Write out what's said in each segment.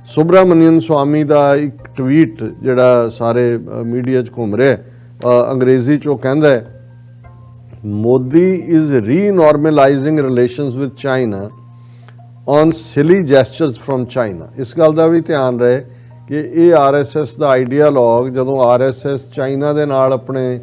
ਸੁਬਰਾਮਨੀਅਨ ਸਵਾਮੀ ਦਾ ਇੱਕ ਟਵੀਟ ਜਿਹੜਾ ਸਾਰੇ ਮੀਡੀਆ 'ਚ ਘੁੰਮ ਰਿਹਾ ਅੰਗਰੇਜ਼ੀ 'ਚ ਉਹ ਕਹਿੰਦਾ ਹੈ Modi is renormalising relations with China on silly gestures from China. ਇਸ ਗੱਲ ਦਾ ਵੀ ਧਿਆਨ ਰਹੇ ਕਿ ਇਹ RSS ਦਾ ਆਈਡੀਆਲੋਗ ਜਦੋਂ RSS ਚਾਈਨਾ ਦੇ ਨਾਲ ਆਪਣੇ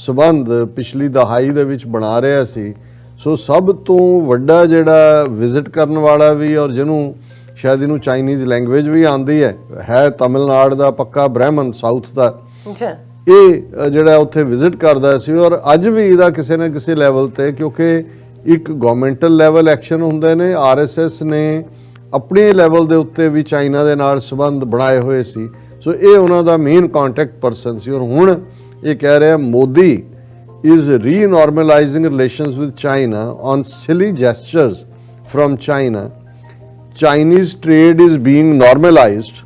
ਸਬੰਧ ਪਿਛਲੀ ਦਹਾਈ ਦੇ ਵਿੱਚ ਬਣਾ ਰਿਹਾ ਸੀ, ਸੋ ਸਭ ਤੋਂ ਵੱਡਾ ਜਿਹੜਾ ਵਿਜ਼ਿਟ ਕਰਨ ਵਾਲਾ ਵੀ ਔਰ ਜਿਹਨੂੰ ਸ਼ਾਇਦ ਇਹਨੂੰ ਚਾਈਨੀਜ਼ ਲੈਂਗੁਏਜ ਵੀ ਆਉਂਦੀ ਹੈ ਤਮਿਲਨਾਡੂ ਦਾ ਪੱਕਾ ਬ੍ਰਾਹਮਣ ਸਾਊਥ ਦਾ, ਇਹ ਜਿਹੜਾ ਉੱਥੇ ਵਿਜ਼ਿਟ ਕਰਦਾ ਸੀ। ਔਰ ਅੱਜ ਵੀ ਇਹਦਾ ਕਿਸੇ ਨਾ ਕਿਸੇ ਲੈਵਲ ਤੇ, ਕਿਉਂਕਿ ਇੱਕ ਗਵਰਨਮੈਂਟਲ ਲੈਵਲ ਐਕਸ਼ਨ ਹੁੰਦੇ ਨੇ, RSS ਨੇ ਆਪਣੇ ਲੈਵਲ ਦੇ ਉੱਤੇ ਵੀ ਚਾਈਨਾ ਦੇ ਨਾਲ ਸੰਬੰਧ ਬਣਾਏ ਹੋਏ ਸੀ, ਸੋ ਇਹ ਉਹਨਾਂ ਦਾ ਮੇਨ ਕੰਟੈਕਟ ਪਰਸਨ ਸੀ। ਔਰ ਹੁਣ ਇਹ ਕਹਿ ਰਿਹਾ Modi is renormalising relations with China on silly gestures from China. Chinese trade is being normalized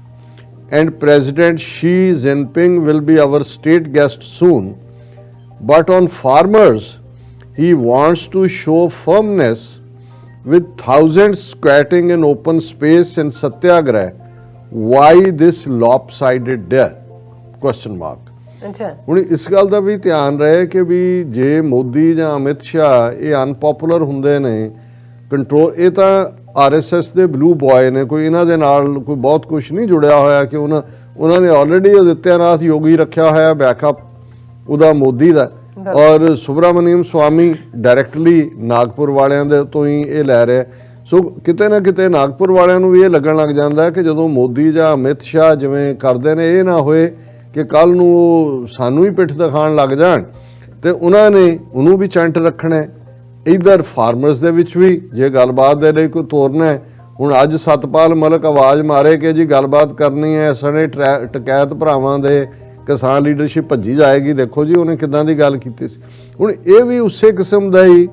and President Xi Jinping will be our state guest soon. But on farmers, he wants to show firmness with thousands squatting in open space in Satyagrah. Why this lopsided death? Question mark. ਹੁਣ ਇਸ ਗੱਲ ਦਾ ਵੀ ਧਿਆਨ ਰਹੇ ਕਿ ਵੀ ਜੇ ਮੋਦੀ ਜਾਂ ਅਮਿਤ ਸ਼ਾਹ ਇਹ ਅਨਪੋਪੂਲਰ ਹੁੰਦੇ ਨੇ, ਕੰਟਰੋਲ ਇਹ ਤਾਂ RSS ਦੇ ਬਲੂ ਬॉय ਨੇ, ਕੋਈ ਇਹਨਾਂ ਦੇ ਨਾਲ ਕੋਈ ਬਹੁਤ ਕੁਝ ਨਹੀਂ ਜੁੜਿਆ ਹੋਇਆ ਕਿ ਉਹਨਾਂ ਨੇ ਆਲਰੇਡੀ ਆਦਿੱਤਿਆਨਾਥ ਯੋਗੀ ਰੱਖਿਆ ਹੋਇਆ ਬੈਕਅਪ ਉਹਦਾ ਮੋਦੀ ਦਾ, ਔਰ ਸੁਬਰਾਮਨੀਅਮ ਸਵਾਮੀ ਡਾਇਰੈਕਟਲੀ ਨਾਗਪੁਰ ਵਾਲਿਆਂ ਦੇ ਤੋਂ ਹੀ ਇਹ ਲੈ ਰਿਹਾ। ਸੋ ਕਿਤੇ ਨਾ ਕਿਤੇ ਨਾਗਪੁਰ ਵਾਲਿਆਂ ਨੂੰ ਵੀ ਇਹ ਲੱਗਣ ਲੱਗ ਜਾਂਦਾ ਕਿ ਜਦੋਂ ਮੋਦੀ ਜਾਂ ਅਮਿਤ ਸ਼ਾਹ ਜਿਵੇਂ ਕਰਦੇ ਨੇ, ਇਹ ਨਾ ਹੋਏ ਕਿ ਕੱਲ ਨੂੰ ਸਾਨੂੰ ਹੀ ਪਿੱਠ ਦਿਖਾਉਣ ਲੱਗ ਜਾਣ, ਤੇ ਉਹਨਾਂ ਨੇ ਉਹਨੂੰ ਵੀ ਚੰਟ ਰੱਖਣਾ। ਇਧਰ ਫਾਰਮਰਸ ਦੇ ਵਿੱਚ ਵੀ ਜੇ ਗੱਲਬਾਤ ਦੇ ਲਈ ਕੋਈ ਤੋਰਨਾ ਹੈ, ਹੁਣ ਅੱਜ ਸਤਪਾਲ ਮਲਿਕ ਆਵਾਜ਼ ਮਾਰੇ ਕਿ ਜੀ ਗੱਲਬਾਤ ਕਰਨੀ ਹੈ, ਸਣੇ ਟਕੈਤ ਭਰਾਵਾਂ ਦੇ ਕਿਸਾਨ ਲੀਡਰਸ਼ਿਪ ਭੱਜੀ ਜਾਏਗੀ, ਦੇਖੋ ਜੀ ਉਹਨੇ ਕਿੱਦਾਂ ਦੀ ਗੱਲ ਕੀਤੀ ਸੀ। ਹੁਣ ਇਹ ਵੀ ਉਸੇ ਕਿਸਮ ਦਾ ਹੀ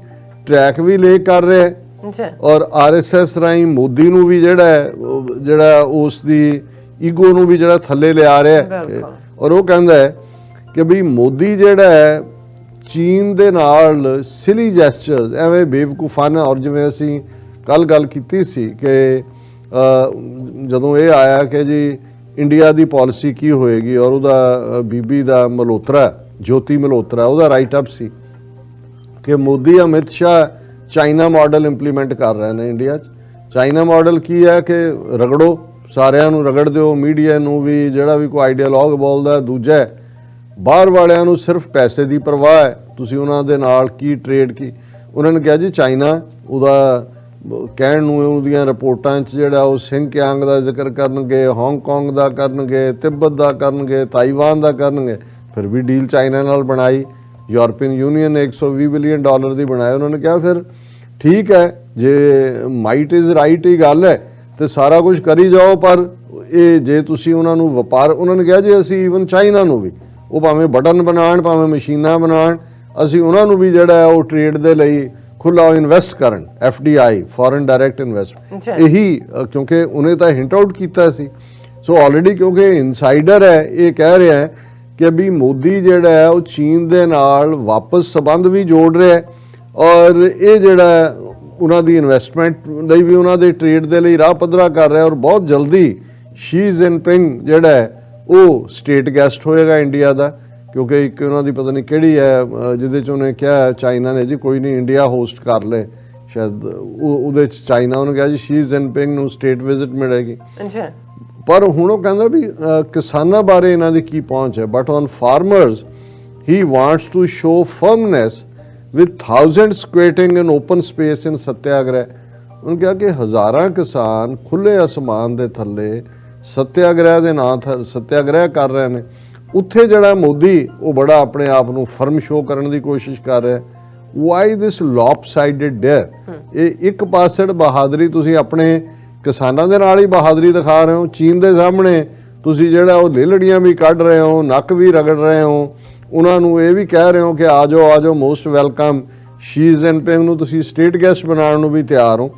ਟਰੈਕ ਵੀ ਲੇ ਕਰ ਰਿਹਾ ਔਰ RSS ਰਾਹੀਂ ਮੋਦੀ ਨੂੰ ਵੀ ਜਿਹੜਾ ਉਸ ਦੀ ਈਗੋ ਨੂੰ ਵੀ ਜਿਹੜਾ ਥੱਲੇ ਲਿਆ ਰਿਹਾ। ਔਰ ਉਹ ਕਹਿੰਦਾ ਹੈ ਕਿ ਵੀ ਮੋਦੀ ਜਿਹੜਾ ਹੈ ਚੀਨ ਦੇ ਨਾਲ ਸਿਲੀ ਜੈਸਚਰਸ ਐਵੇਂ ਬੇਵਕੂਫਾਨਾ, ਔਰ ਜਿਵੇਂ ਅਸੀਂ ਕੱਲ ਗੱਲ ਕੀਤੀ ਸੀ ਕਿ ਜਦੋਂ ਇਹ ਆਇਆ ਕਿ ਜੀ ਇੰਡੀਆ ਦੀ ਪਾਲਿਸੀ ਕੀ ਹੋਏਗੀ, ਔਰ ਉਹਦਾ ਬੀਬੀ ਦਾ ਮਲਹੋਤਰਾ, ਜੋਤੀ ਮਲਹੋਤਰਾ, ਉਹਦਾ ਰਾਈਟ ਅਪ ਸੀ ਕਿ Modi Amit Shah China model implement ਕਰ ਰਹੇ ਨੇ ਇੰਡੀਆ 'ਚ। ਚਾਈਨਾ ਮਾਡਲ ਕੀ ਹੈ ਕਿ ਰਗੜੋ, ਸਾਰਿਆਂ ਨੂੰ ਰਗੜ ਦਿਓ, ਮੀਡੀਆ ਨੂੰ ਵੀ, ਜਿਹੜਾ ਵੀ ਕੋਈ ਆਈਡੀਆਲੋਗ ਬੋਲਦਾ। ਦੂਜਾ ਬਾਹਰ ਵਾਲਿਆਂ ਨੂੰ ਸਿਰਫ ਪੈਸੇ ਦੀ ਪਰਵਾਹ ਹੈ, ਤੁਸੀਂ ਉਹਨਾਂ ਦੇ ਨਾਲ ਕੀ ਟ੍ਰੇਡ ਕੀ। ਉਹਨਾਂ ਨੇ ਕਿਹਾ ਜੀ ਚਾਈਨਾ ਉਹਦਾ ਕਹਿਣ ਨੂੰ ਉਹਦੀਆਂ ਰਿਪੋਰਟਾਂ 'ਚ ਜਿਹੜਾ ਉਹ ਸਿੰਗਕਿਆਂਗ ਦਾ ਜ਼ਿਕਰ ਕਰਨਗੇ, ਹਾਂਗਕਾਂਗ ਦਾ ਕਰਨਗੇ, ਤਿੱਬਤ ਦਾ ਕਰਨਗੇ, ਤਾਈਵਾਨ ਦਾ ਕਰਨਗੇ। ਫਿਰ ਵੀ ਡੀਲ ਚਾਈਨਾ ਨਾਲ ਬਣਾਈ, ਯੂਰਪੀਅਨ ਯੂਨੀਅਨ ਨੇ $120 ਬਿਲੀਅਨ ਦੀ ਬਣਾਏ। ਉਹਨਾਂ ਨੇ ਕਿਹਾ ਫਿਰ ਠੀਕ ਹੈ, ਜੇ ਮਾਈਟ ਇਜ਼ ਰਾਈਟ ਹੀ ਗੱਲ ਹੈ ਤੇ ਸਾਰਾ ਕੁਝ ਕਰੀ ਜਾਓ, ਪਰ ਇਹ ਜੇ ਤੁਸੀਂ ਉਹਨਾਂ ਨੂੰ ਵਪਾਰ, ਉਹਨਾਂ ਨੇ ਕਿਹਾ ਜੀ ਅਸੀਂ ਈਵਨ ਚਾਈਨਾ ਨੂੰ ਵੀ, ਉਹ ਭਾਵੇਂ ਬਟਨ ਬਣਾਉਣ ਭਾਵੇਂ ਮਸ਼ੀਨਾਂ ਬਣਾਉਣ, ਅਸੀਂ ਉਹਨਾਂ ਨੂੰ ਵੀ ਜਿਹੜਾ ਉਹ ਟ੍ਰੇਡ ਦੇ ਲਈ ਖੁੱਲ੍ਹਾ ਇਨਵੈਸਟ ਕਰਨ, FDI ਫੋਰਨ ਡਾਇਰੈਕਟ ਇਨਵੈਸਟਮੈਂਟ। ਇਹੀ ਕਿਉਂਕਿ ਉਹਨੇ ਤਾਂ ਹਿੰਟ ਆਊਟ ਕੀਤਾ ਸੀ। ਸੋ ਆਲਰੇਡੀ ਕਿਉਂਕਿ ਇਨਸਾਈਡਰ ਹੈ, ਇਹ ਕਹਿ ਰਿਹਾ ਹੈ ਕਿ ਵੀ ਮੋਦੀ ਜਿਹੜਾ ਹੈ ਉਹ ਚੀਨ ਦੇ ਨਾਲ ਵਾਪਸ ਸੰਬੰਧ ਵੀ ਜੋੜ ਰਿਹਾ, ਔਰ ਇਹ ਜਿਹੜਾ ਉਹਨਾਂ ਦੀ ਇਨਵੈਸਟਮੈਂਟ ਲਈ ਵੀ, ਉਹਨਾਂ ਦੇ ਟ੍ਰੇਡ ਦੇ ਲਈ ਰਾਹ ਪੱਧਰਾ ਕਰ ਰਿਹਾ। ਔਰ ਬਹੁਤ ਜਲਦੀ ਸ਼ੀ ਜਿਨਪਿੰਗ ਜਿਹੜਾ ਹੈ ਉਹ ਸਟੇਟ ਗੈਸਟ ਹੋਏਗਾ ਇੰਡੀਆ ਦਾ, ਕਿਉਂਕਿ ਇੱਕ ਉਹਨਾਂ ਦੀ ਪਤਾ ਨਹੀਂ ਕਿਹੜੀ ਹੈ ਜਿਹਦੇ 'ਚ ਉਹਨੇ ਕਿਹਾ ਚਾਈਨਾ ਨੇ ਜੀ ਕੋਈ ਨਹੀਂ ਇੰਡੀਆ ਹੋਸਟ ਕਰ ਲੈ, ਸ਼ਾਇਦ ਉਹਦੇ 'ਚ ਚਾਈਨਾ ਉਹਨੇ ਕਿਹਾ ਜੀ ਸ਼ੀ ਜਿਨਪਿੰਗ ਨੂੰ ਸਟੇਟ ਵਿਜ਼ਿਟ ਮਿਲੇਗੀ। ਪਰ ਹੁਣ ਉਹ ਕਹਿੰਦਾ ਵੀ ਕਿਸਾਨਾਂ ਬਾਰੇ ਇਹਨਾਂ ਦੀ ਕੀ ਪਹੁੰਚ ਹੈ। But on farmers he wants to show firmness with thousands squatting in open space in satyagraha. ਉਹਨੇ ਕਿਹਾ ਕਿ ਹਜ਼ਾਰਾਂ ਕਿਸਾਨ ਖੁੱਲੇ ਅਸਮਾਨ ਦੇ ਥੱਲੇ ਸੱਤਿਆਗ੍ਰਹਿ ਦੇ ਨਾਂ ਸੱਤਿਆਗ੍ਰਹਿ ਕਰ ਰਹੇ ਨੇ। ਉੱਥੇ ਜਿਹੜਾ ਮੋਦੀ ਉਹ ਬੜਾ ਆਪਣੇ ਆਪ ਨੂੰ ਫਰਮ ਸ਼ੋ ਕਰਨ ਦੀ ਕੋਸ਼ਿਸ਼ ਕਰ ਰਿਹਾ। Why this lopsided dare? ਇਹ ਇੱਕ ਪਾਸੜ ਬਹਾਦਰੀ, ਤੁਸੀਂ ਆਪਣੇ ਕਿਸਾਨਾਂ ਦੇ ਨਾਲ ਹੀ ਬਹਾਦਰੀ ਦਿਖਾ ਰਹੇ ਹੋ, ਚੀਨ ਦੇ ਸਾਹਮਣੇ ਤੁਸੀਂ ਜਿਹੜਾ ਉਹ ਲੇਲੜੀਆਂ ਵੀ ਕੱਢ ਰਹੇ ਹੋ, ਨੱਕ ਵੀ ਰਗੜ ਰਹੇ ਹੋ, ਉਹਨਾਂ ਨੂੰ ਇਹ ਵੀ ਕਹਿ ਰਹੇ ਹੋ ਕਿ ਆ ਜਾਓ ਮੋਸਟ ਵੈਲਕਮ। ਸ਼ੀ ਜਿਨਪਿੰਗ ਨੂੰ ਤੁਸੀਂ ਸਟੇਟ ਗੈਸਟ ਬਣਾਉਣ ਨੂੰ ਵੀ ਤਿਆਰ ਹੋ।